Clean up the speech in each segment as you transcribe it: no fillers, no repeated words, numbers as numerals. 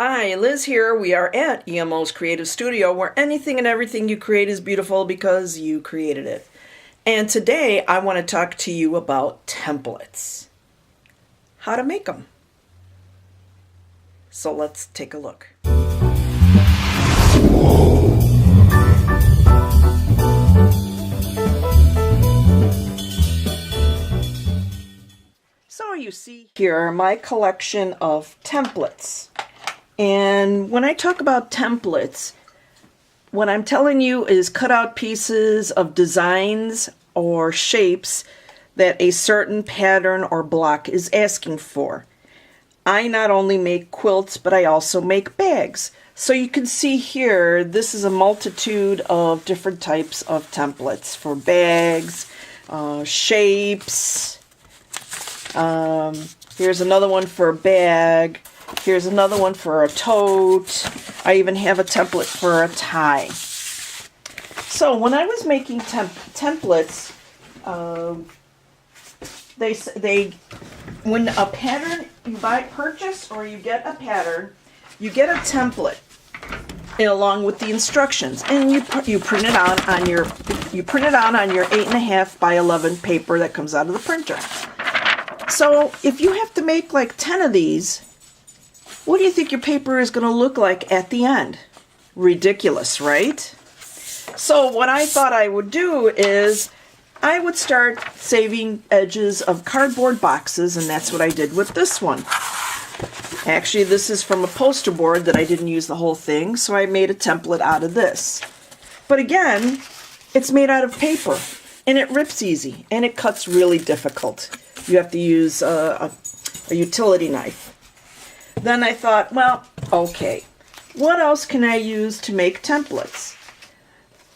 Hi, Liz here. We are at EMO's Creative Studio, where anything and everything you create is beautiful because you created it. And today I want to talk to you about templates. How to make them. So let's take a look. So you see here my collection of templates. And when I talk about templates, what I'm telling you is cut out pieces of designs or shapes that a certain pattern or block is asking for. I not only make quilts, but I also make bags. So you can see here, this is a multitude of different types of templates for bags, shapes. Here's another one for a bag. Here's another one for a tote. I even have a template for a tie. So when I was making templates, when a pattern you purchase or you get a pattern, you get a template along with the instructions, and you print it out on your 8.5 by 11 paper that comes out of the printer. So if you have to make like 10 of these, what do you think your paper is going to look like at the end? Ridiculous, right? So what I thought I would do is I would start saving edges of cardboard boxes, and that's what I did with this one. Actually, this is from a poster board that I didn't use the whole thing, so I made a template out of this. But again, it's made out of paper, and it rips easy, and it cuts really difficult. You have to use a utility knife. Then I thought, well, okay, what else can I use to make templates?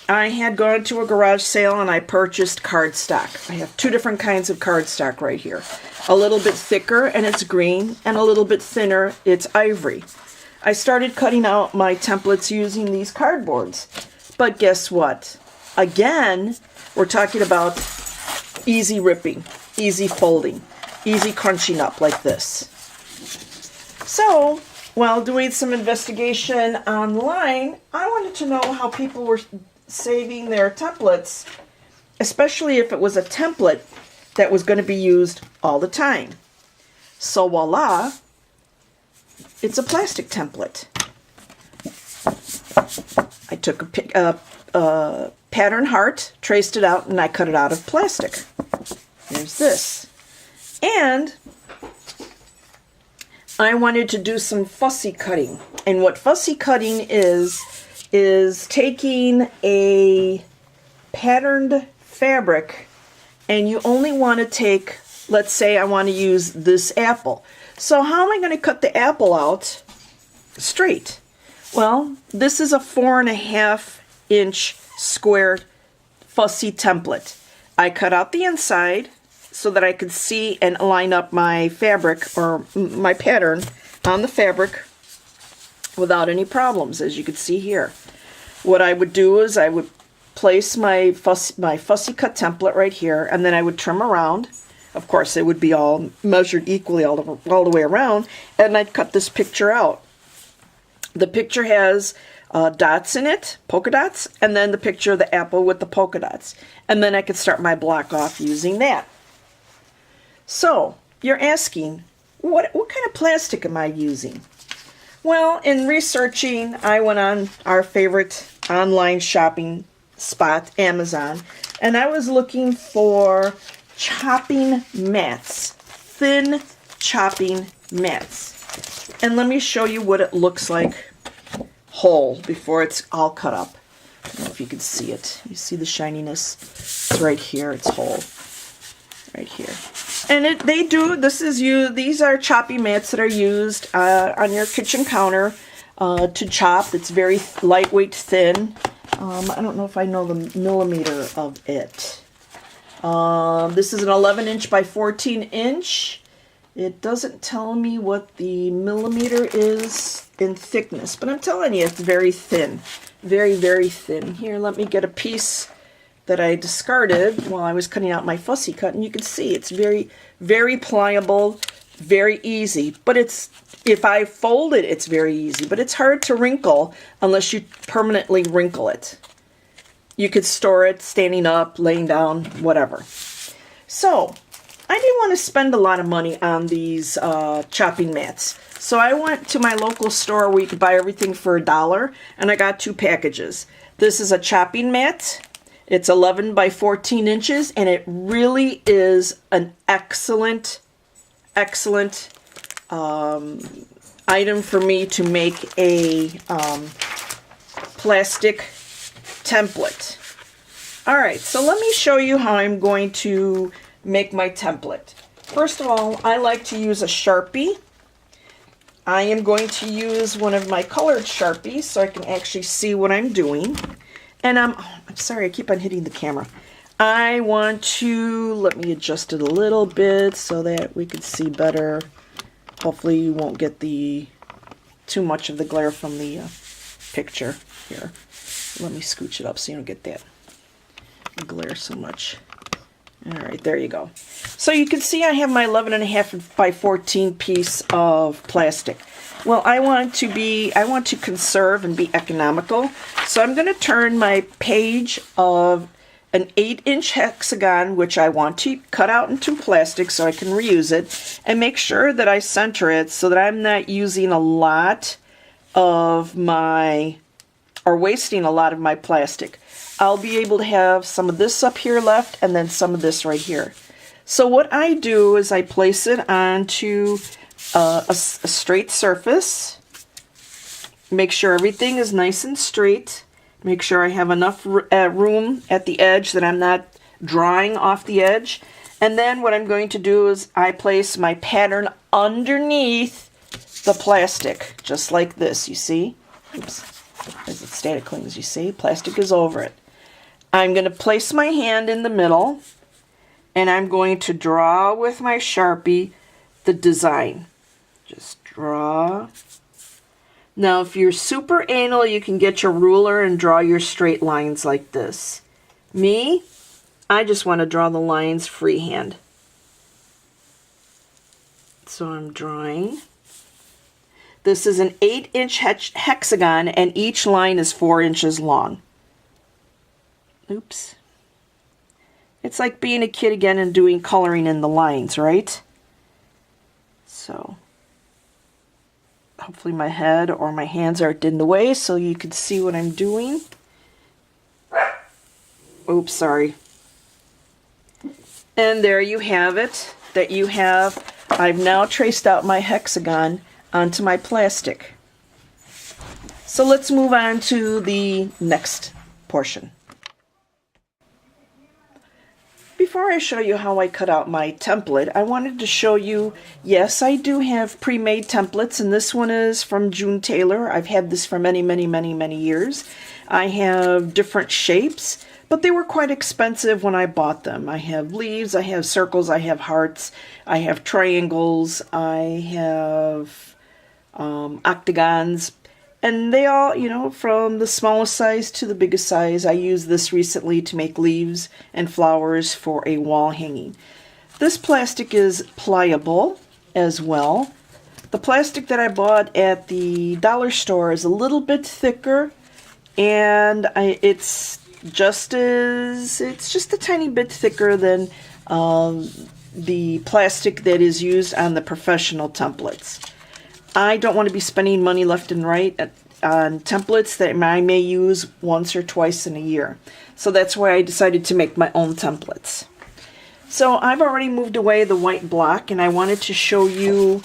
I had gone to a garage sale and I purchased cardstock. I have two different kinds of cardstock right here. A little bit thicker and it's green, and a little bit thinner, it's ivory. I started cutting out my templates using these cardboards. But guess what? Again, we're talking about easy ripping, easy folding, easy crunching up like this. So, while doing some investigation online, I wanted to know how people were saving their templates, especially if it was a template that was going to be used all the time. So voila, it's a plastic template. I took a pattern heart, traced it out, and I cut it out of plastic. There's this. And I wanted to do some fussy cutting. And what fussy cutting is taking a patterned fabric, and you only want to take, let's say I want to use this apple. So how am I going to cut the apple out straight? Well, this is a 4.5 inch square fussy template. I cut out the inside so that I could see and line up my fabric or my pattern on the fabric without any problems, as you can see here. What I would do is I would place my fussy cut template right here, and then I would trim around. Of course, it would be all measured equally all the way around, and I'd cut this picture out. The picture has dots in it, polka dots, and then the picture of the apple with the polka dots. And then I could start my block off using that. So, you're asking, what kind of plastic am I using? Well, in researching, I went on our favorite online shopping spot, Amazon, and I was looking for chopping mats, thin chopping mats. And let me show you what it looks like whole before it's all cut up. I don't know if you can see it. You see the shininess? It's right here, it's whole. Right here. And these are chopping mats that are used on your kitchen counter to chop. It's very lightweight, thin. I don't know if I know the millimeter of it. This is an 11 inch by 14 inch. It doesn't tell me what the millimeter is in thickness, but I'm telling you, it's very thin. Very, very thin. Here, let me get a piece that I discarded while I was cutting out my fussy cut, and you can see it's very, very pliable, very easy, but if I fold it, it's very easy, but it's hard to wrinkle unless you permanently wrinkle it. You could store it standing up, laying down, whatever. So I didn't want to spend a lot of money on these chopping mats. So I went to my local store where you could buy everything for $1, and I got 2 packages. This is a chopping mat. It's 11 by 14 inches, and it really is an excellent item for me to make a plastic template. All right, so let me show you how I'm going to make my template. First of all, I like to use a Sharpie. I am going to use one of my colored Sharpies so I can actually see what I'm doing. And I'm sorry, I keep on hitting the camera. I want to, let me adjust it a little bit so that we can see better. Hopefully you won't get too much of the glare from the picture here. Let me scooch it up so you don't get that glare so much. All right, there you go. So you can see I have my 11.5 by 14 piece of plastic. Well, I want to conserve and be economical. So I'm going to turn my page of an 8-inch hexagon, which I want to cut out into plastic so I can reuse it, and make sure that I center it so that I'm not using a lot of my, or wasting a lot of my plastic. I'll be able to have some of this up here left and then some of this right here. So what I do is I place it onto a straight surface, make sure everything is nice and straight, make sure I have enough room at the edge that I'm not drawing off the edge, and then what I'm going to do is I place my pattern underneath the plastic, just like this, you see? Oops, as it static clings, you see? Plastic is over it. I'm going to place my hand in the middle, and I'm going to draw with my Sharpie the design. Just draw. Now, if you're super anal, you can get your ruler and draw your straight lines like this. Me, I just want to draw the lines freehand. So I'm drawing. This is an 8-inch hexagon, and each line is 4 inches long. Oops. It's like being a kid again and doing coloring in the lines, right? So hopefully my head or my hands aren't in the way so you can see what I'm doing. Oops, sorry. And there you have it. I've now traced out my hexagon onto my plastic. So let's move on to the next portion. Before I show you how I cut out my template, I wanted to show you, yes, I do have pre-made templates, and this one is from June Taylor. I've had this for many, many, many, many years. I have different shapes, but they were quite expensive when I bought them. I have leaves, I have circles, I have hearts, I have triangles, I have octagons, and they all, you know, from the smallest size to the biggest size. I used this recently to make leaves and flowers for a wall hanging. This plastic is pliable as well. The plastic that I bought at the dollar store is a little bit thicker, and it's just a tiny bit thicker than the plastic that is used on the professional templates. I don't want to be spending money left and right on templates that I may use once or twice in a year. So that's why I decided to make my own templates. So I've already moved away the white block, and I wanted to show you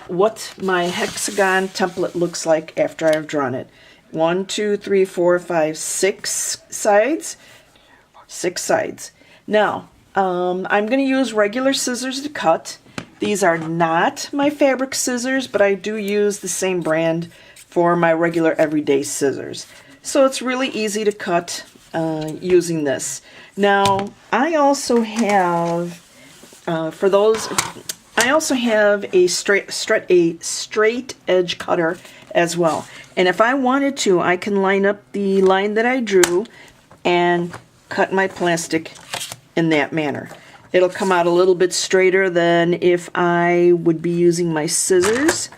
what my hexagon template looks like after I've drawn it. 1, 2, 3, 4, 5, 6 sides. 6 sides. Now, I'm going to use regular scissors to cut. These are not my fabric scissors, but I do use the same brand for my regular everyday scissors. So it's really easy to cut using this. Now, I also have, I also have a straight edge cutter as well. And if I wanted to, I can line up the line that I drew and cut my plastic in that manner. It'll come out a little bit straighter than if I would be using my scissors.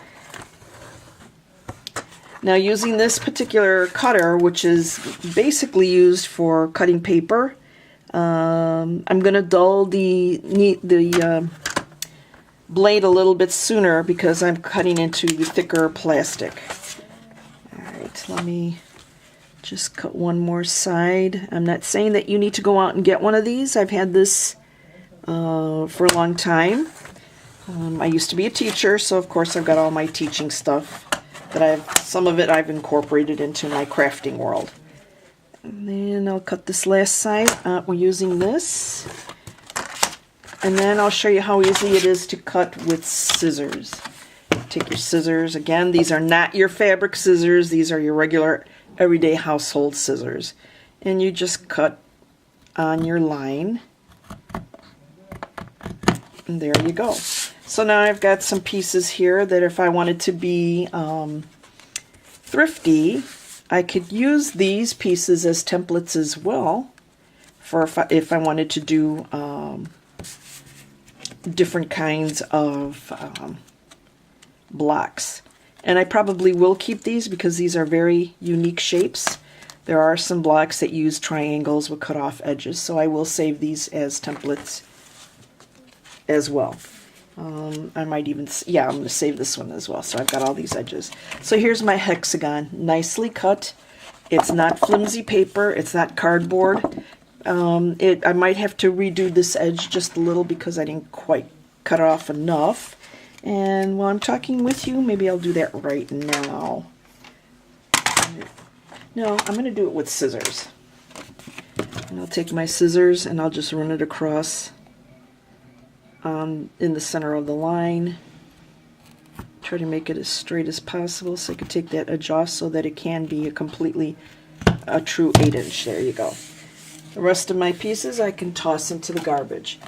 Now, using this particular cutter, which is basically used for cutting paper, I'm going to dull the blade a little bit sooner because I'm cutting into thicker plastic. Alright, let me just cut one more side. I'm not saying that you need to go out and get one of these. I've had this for a long time. I used to be a teacher, so of course I've got all my teaching stuff that some of it I've incorporated into my crafting world. And then I'll cut this last side. We're using this. And then I'll show you how easy it is to cut with scissors. Take your scissors. Again, these are not your fabric scissors. These are your regular everyday household scissors. And you just cut on your line. And there you go. So now I've got some pieces here that if I wanted to be thrifty, I could use these pieces as templates as well for if I wanted to do different kinds of blocks. And I probably will keep these because these are very unique shapes. There are some blocks that use triangles with cut off edges, so I will save these as templates as well. I might even, yeah, I'm going to save this one as well. So I've got all these edges. So here's my hexagon, nicely cut. It's not flimsy paper. It's not cardboard. I might have to redo this edge just a little because I didn't quite cut off enough. And while I'm talking with you, maybe I'll do that right now. No, I'm going to do it with scissors. And I'll take my scissors and I'll just run it across in the center of the line. Try to make it as straight as possible so I can take that edge off so that it can be a true 8-inch. There you go. The rest of my pieces I can toss into the garbage.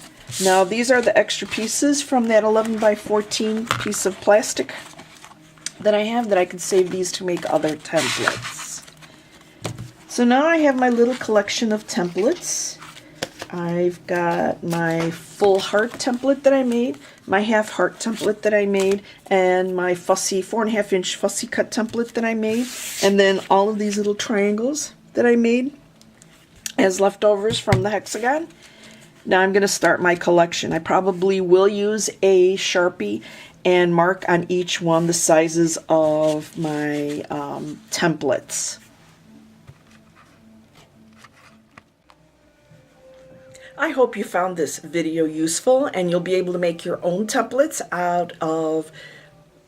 Now these are the extra pieces from that 11 by 14 piece of plastic that I have that I can save these to make other templates. So now I have my little collection of templates. I've got my full heart template that I made, my half heart template that I made, and my 4.5-inch fussy cut template that I made, and then all of these little triangles that I made as leftovers from the hexagon. Now I'm going to start my collection. I probably will use a Sharpie and mark on each one the sizes of my templates. I hope you found this video useful and you'll be able to make your own templates out of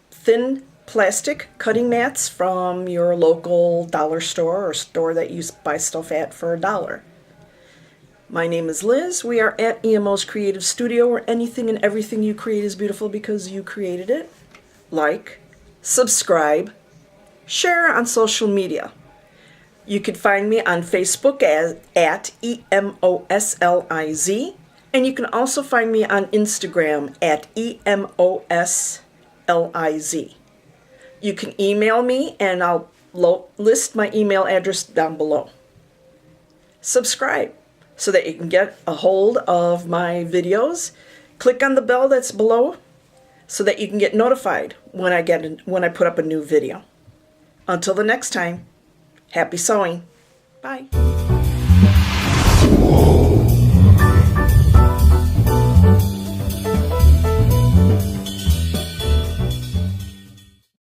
thin plastic cutting mats from your local dollar store or store that you buy stuff at for $1. My name is Liz. We are at EMO's Creative Studio, where anything and everything you create is beautiful because you created it. Like, subscribe, share on social media. You can find me on Facebook at EMOSLIZ, and you can also find me on Instagram at EMOSLIZ. You can email me, and I'll list my email address down below. Subscribe so that you can get a hold of my videos. Click on the bell that's below so that you can get notified when I put up a new video. Until the next time. Happy sewing. Bye.